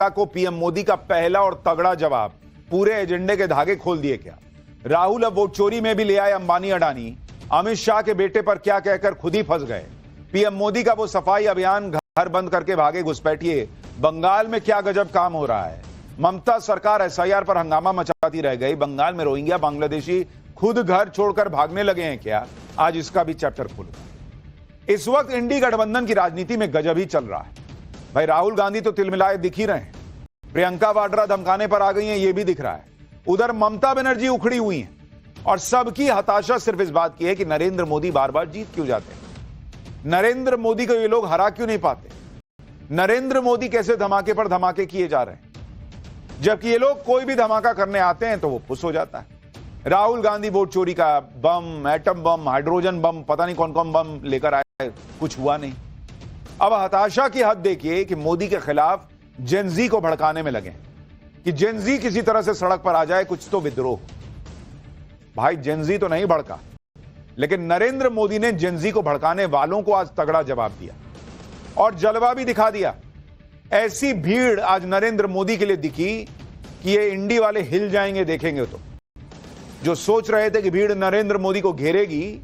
को पीएम मोदी का पहला और तगड़ा जवाब, पूरे एजेंडे के धागे खोल दिए क्या? राहुल अब वोट चोरी में भी ले आए अंबानी अडानी, अमित शाह के बेटे पर क्या कहकर खुद ही फंस गए। पीएम मोदी का वो सफाई अभियान, घर बंद करके भागे घुसपैठिए। बंगाल में क्या गजब काम हो रहा है। ममता सरकार एसआईआर पर हंगामा मचाती रह गई। बंगाल में रोहिंग्या बांग्लादेशी खुद घर छोड़कर भागने लगे हैं क्या? आज इसका भी चैप्टर खुलेगा। इस वक्त इंडी गठबंधन की राजनीति में गजब ही चल रहा है। भाई राहुल गांधी तो तिलमिलाए दिख ही रहे हैं, प्रियंका वाड्रा धमकाने पर आ गई हैं, यह भी दिख रहा है। उधर ममता बनर्जी उखड़ी हुई हैं और सबकी हताशा सिर्फ इस बात की है कि नरेंद्र मोदी बार बार जीत क्यों जाते हैं। नरेंद्र मोदी को ये लोग हरा क्यों नहीं पाते। नरेंद्र मोदी कैसे धमाके पर धमाके किए जा रहे हैं, जबकि ये लोग कोई भी धमाका करने आते हैं तो वो पुश हो जाता है। राहुल गांधी वोट चोरी का बम, एटम बम, हाइड्रोजन बम, पता नहीं कौन कौन बम लेकर आए, कुछ हुआ नहीं। अब हताशा की हद देखिए कि मोदी के खिलाफ जेनजी को भड़काने में लगे कि जेनजी किसी तरह से सड़क पर आ जाए, कुछ तो विद्रोह। भाई जेनजी तो नहीं भड़का, लेकिन नरेंद्र मोदी ने जेनजी को भड़काने वालों को आज तगड़ा जवाब दिया और जलवा भी दिखा दिया। ऐसी भीड़ आज नरेंद्र मोदी के लिए दिखी कि ये इंडी वाले हिल जाएंगे देखेंगे तो। जो सोच रहे थे कि भीड़ नरेंद्र मोदी को घेरेगी,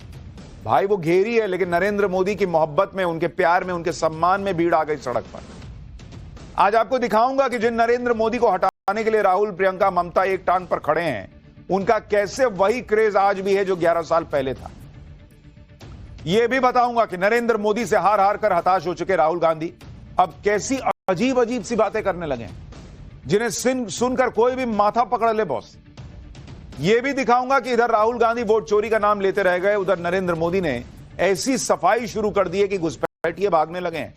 भाई वो घेरी है, लेकिन नरेंद्र मोदी की मोहब्बत में, उनके प्यार में, उनके सम्मान में भीड़ आ गई सड़क पर। आज आपको दिखाऊंगा कि जिन नरेंद्र मोदी को हटाने के लिए राहुल, प्रियंका, ममता एक टांग पर खड़े हैं, उनका कैसे वही क्रेज आज भी है जो 11 साल पहले था। यह भी बताऊंगा कि नरेंद्र मोदी से हार हार कर हताश हो चुके राहुल गांधी अब कैसी अजीब अजीब सी बातें करने लगे हैं, जिन्हें सुनकर कोई भी माथा पकड़ ले बॉस। यह भी दिखाऊंगा कि इधर राहुल गांधी वोट चोरी का नाम लेते रह गए, उधर नरेंद्र मोदी ने ऐसी सफाई शुरू कर दी है कि घुसपैठिए भागने लगे हैं।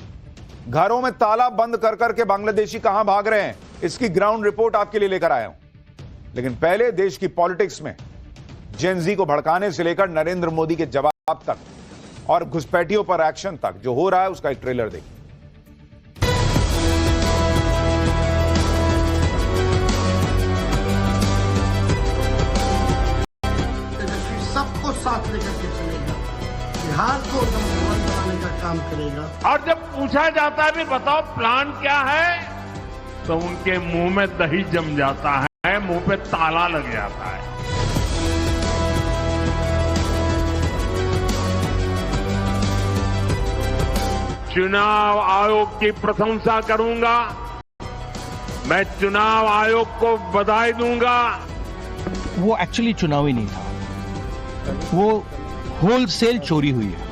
घरों में ताला बंद कर करके बांग्लादेशी कहां भाग रहे हैं, इसकी ग्राउंड रिपोर्ट आपके लिए लेकर आया हूं। लेकिन पहले देश की पॉलिटिक्स में जेनजी को भड़काने से लेकर नरेंद्र मोदी के जवाब तक और घुसपैठियों पर एक्शन तक जो हो रहा है, उसका एक ट्रेलर देखिए। सबको साथ लेकर के चलेगा, बिहार को नंबर 1 बनाने का काम करेगा। और जब पूछा जाता है भी बताओ प्लान क्या है, तो उनके मुंह में दही जम जाता है, मुंह पे ताला लग जाता है। चुनाव आयोग की प्रशंसा करूंगा, मैं चुनाव आयोग को बधाई दूंगा। वो एक्चुअली चुनाव ही नहीं था, वो होलसेल चोरी हुई है।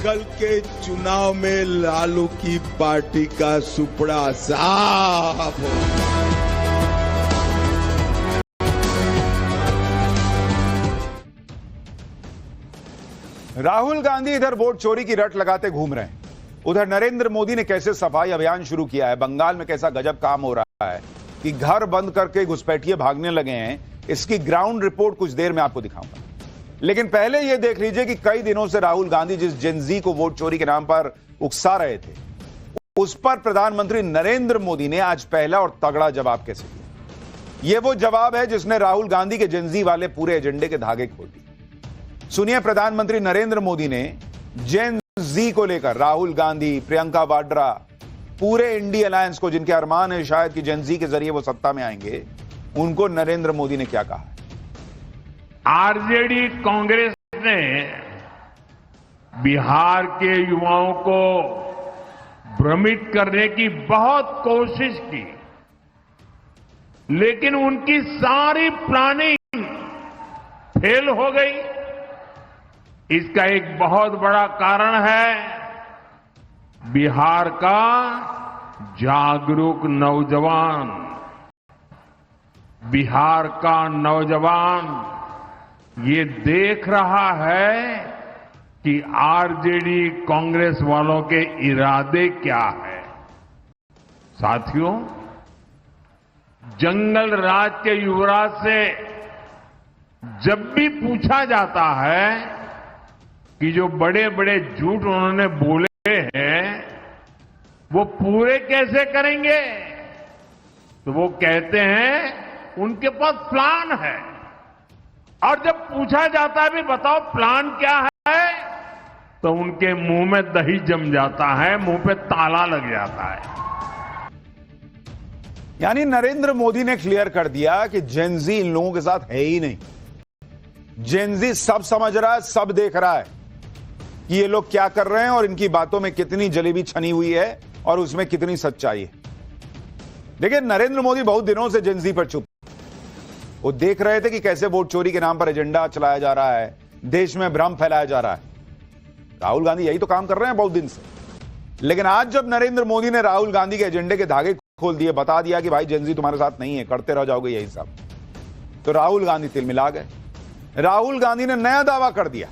कल के चुनाव में लालू की पार्टी का सुपड़ा साफ हो। राहुल गांधी इधर वोट चोरी की रट लगाते घूम रहे हैं, उधर नरेंद्र मोदी ने कैसे सफाई अभियान शुरू किया है। बंगाल में कैसा गजब काम हो रहा है कि घर बंद करके घुसपैठिए भागने लगे हैं। इसकी ग्राउंड रिपोर्ट कुछ देर में आपको दिखाऊंगा, लेकिन पहले यह देख लीजिए कि कई दिनों से राहुल गांधी जिस जेनजी को वोट चोरी के नाम पर उकसा रहे थे, उस पर प्रधानमंत्री नरेंद्र मोदी ने आज पहला और तगड़ा जवाब कैसे दिया। यह वो जवाब है जिसने राहुल गांधी के जेनजी वाले पूरे एजेंडे के धागे खोल दिए। सुनिए, प्रधानमंत्री नरेंद्र मोदी ने जेनजी को लेकर राहुल गांधी, प्रियंका वाड्रा, पूरे इंडी अलायंस को, जिनके अरमान है शायद कि जेनजी के जरिए वो सत्ता में आएंगे, उनको नरेंद्र मोदी ने क्या कहा। आरजेडी कांग्रेस ने बिहार के युवाओं को भ्रमित करने की बहुत कोशिश की, लेकिन उनकी सारी प्लानिंग फेल हो गई। इसका एक बहुत बड़ा कारण है बिहार का जागरूक नौजवान। बिहार का नौजवान ये देख रहा है कि आरजेडी कांग्रेस वालों के इरादे क्या है। साथियों, जंगल राज के युवराज से जब भी पूछा जाता है कि जो बड़े बड़े झूठ उन्होंने बोले हैं वो पूरे कैसे करेंगे, तो वो कहते हैं उनके पास प्लान है। और जब पूछा जाता है भी बताओ प्लान क्या है, तो उनके मुंह में दही जम जाता है, मुंह पे ताला लग जाता है। यानी नरेंद्र मोदी ने क्लियर कर दिया कि जेनजी इन लोगों के साथ है ही नहीं। जेनजी सब समझ रहा है, सब देख रहा है कि ये लोग क्या कर रहे हैं और इनकी बातों में कितनी जलेबी छनी हुई है और उसमें कितनी सच्चाई है। देखिए, नरेंद्र मोदी बहुत दिनों से जेनजी पर चुप। वो देख रहे थे कि कैसे वोट चोरी के नाम पर एजेंडा चलाया जा रहा है, देश में भ्रम फैलाया जा रहा है। राहुल गांधी यही तो काम कर रहे हैं बहुत दिन से। लेकिन आज जब नरेंद्र मोदी ने राहुल गांधी के एजेंडे के धागे खोल दिए, बता दिया कि भाई जेनजी तुम्हारे साथ नहीं है, करते रह जाओगे यही सब, तो राहुल गांधी तिलमिला गए। राहुल गांधी ने नया दावा कर दिया।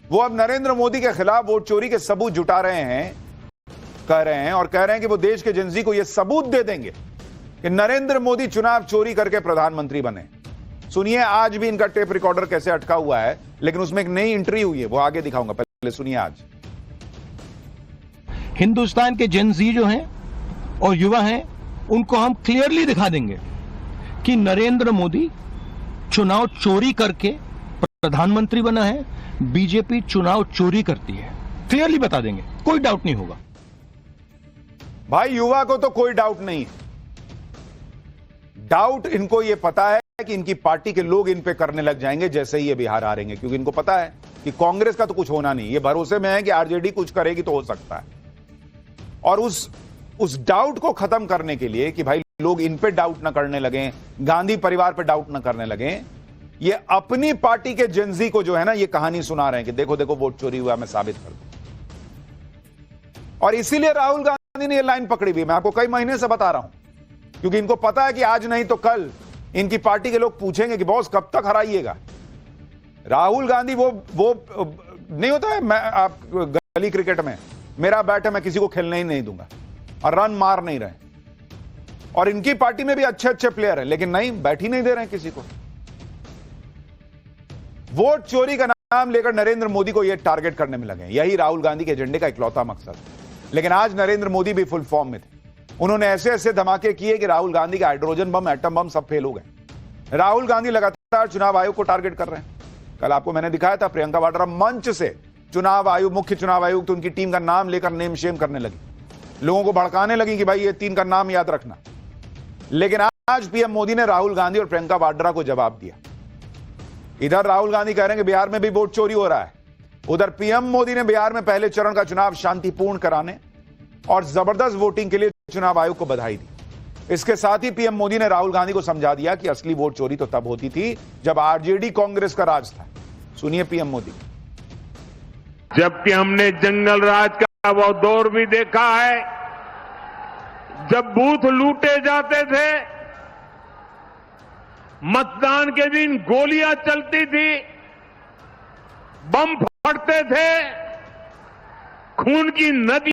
वो अब नरेंद्र मोदी के खिलाफ वोट चोरी के सबूत जुटा रहे हैं, कह रहे हैं और कह रहे हैं कि वो देश के जेनजी को यह सबूत दे देंगे कि नरेंद्र मोदी चुनाव चोरी करके प्रधानमंत्री बने। सुनिए आज भी इनका टेप रिकॉर्डर कैसे अटका हुआ है, लेकिन उसमें एक नई एंट्री हुई है, वो आगे दिखाऊंगा, पहले सुनिए। आज हिंदुस्तान के जेनजी जो हैं और युवा हैं, उनको हम क्लियरली दिखा देंगे कि नरेंद्र मोदी चुनाव चोरी करके प्रधानमंत्री बना है, बीजेपी चुनाव चोरी करती है। क्लियरली बता देंगे, कोई डाउट नहीं होगा। भाई युवा को तो कोई डाउट नहीं है। डाउट इनको यह पता है कि इनकी पार्टी के लोग इन पे करने लग जाएंगे जैसे ही ये बिहार हारेंगे, क्योंकि इनको पता है कि कांग्रेस का तो कुछ होना नहीं। ये भरोसे में है कि आरजेडी कुछ करेगी तो हो सकता है। और उस डाउट को खत्म करने के लिए कि भाई लोग इन पे डाउट ना करने लगे, गांधी परिवार पे डाउट ना करने लगे, ये अपनी पार्टी के जेनजी को जो है ना ये कहानी सुना रहे हैं कि देखो देखो वोट चोरी हुआ, मैं साबित कर दूं। और इसीलिए राहुल गांधी ने ये लाइन पकड़ी हुई। मैं आपको कई महीने से बता रहा हूं, क्योंकि इनको पता है कि आज नहीं तो कल इनकी पार्टी के लोग पूछेंगे कि बॉस कब तक हराइएगा। राहुल गांधी वो नहीं होता है, मैं आप गली क्रिकेट में मेरा बैट है, मैं किसी को खेलने ही नहीं दूंगा, और रन मार नहीं रहे। और इनकी पार्टी में भी अच्छे अच्छे प्लेयर हैं, लेकिन नहीं, बैठ ही नहीं दे रहे हैं किसी को। वोट चोरी का नाम लेकर नरेंद्र मोदी को यह टारगेट करने में लगे। यही राहुल गांधी के एजेंडे का इकलौता मकसद है। लेकिन आज नरेंद्र मोदी भी फुल फॉर्म में थे। उन्होंने ऐसे ऐसे धमाके किए कि राहुल गांधी का हाइड्रोजन बम, एटम बम सब फेल हो गए। राहुल गांधी लगातार चुनाव आयोग को टारगेट कर रहे हैं। कल आपको मैंने दिखाया था, प्रियंका वाड्रा मंच से चुनाव आयोग, मुख्य चुनाव आयोग, तो उनकी टीम का नाम लेकर नेम शेम करने लगी, लोगों को भड़काने लगी कि भाई ये तीन का नाम याद रखना। लेकिन आज पीएम मोदी ने राहुल गांधी और प्रियंका वाड्रा को जवाब दिया। इधर राहुल गांधी कह रहे हैं कि बिहार में भी वोट चोरी हो रहा है, उधर पीएम मोदी ने बिहार में पहले चरण का चुनाव शांतिपूर्ण कराने और जबरदस्त वोटिंग के लिए चुनाव आयोग को बधाई दी। इसके साथ ही पीएम मोदी ने राहुल गांधी को समझा दिया कि असली वोट चोरी तो तब होती थी जब आरजेडी कांग्रेस का राज था। सुनिए पीएम मोदी। जबकि हमने जंगल राज का वो दौर भी देखा है, जब बूथ लूटे जाते थे, मतदान के दिन गोलियां चलती थी, बम फटते थे, खून की नदी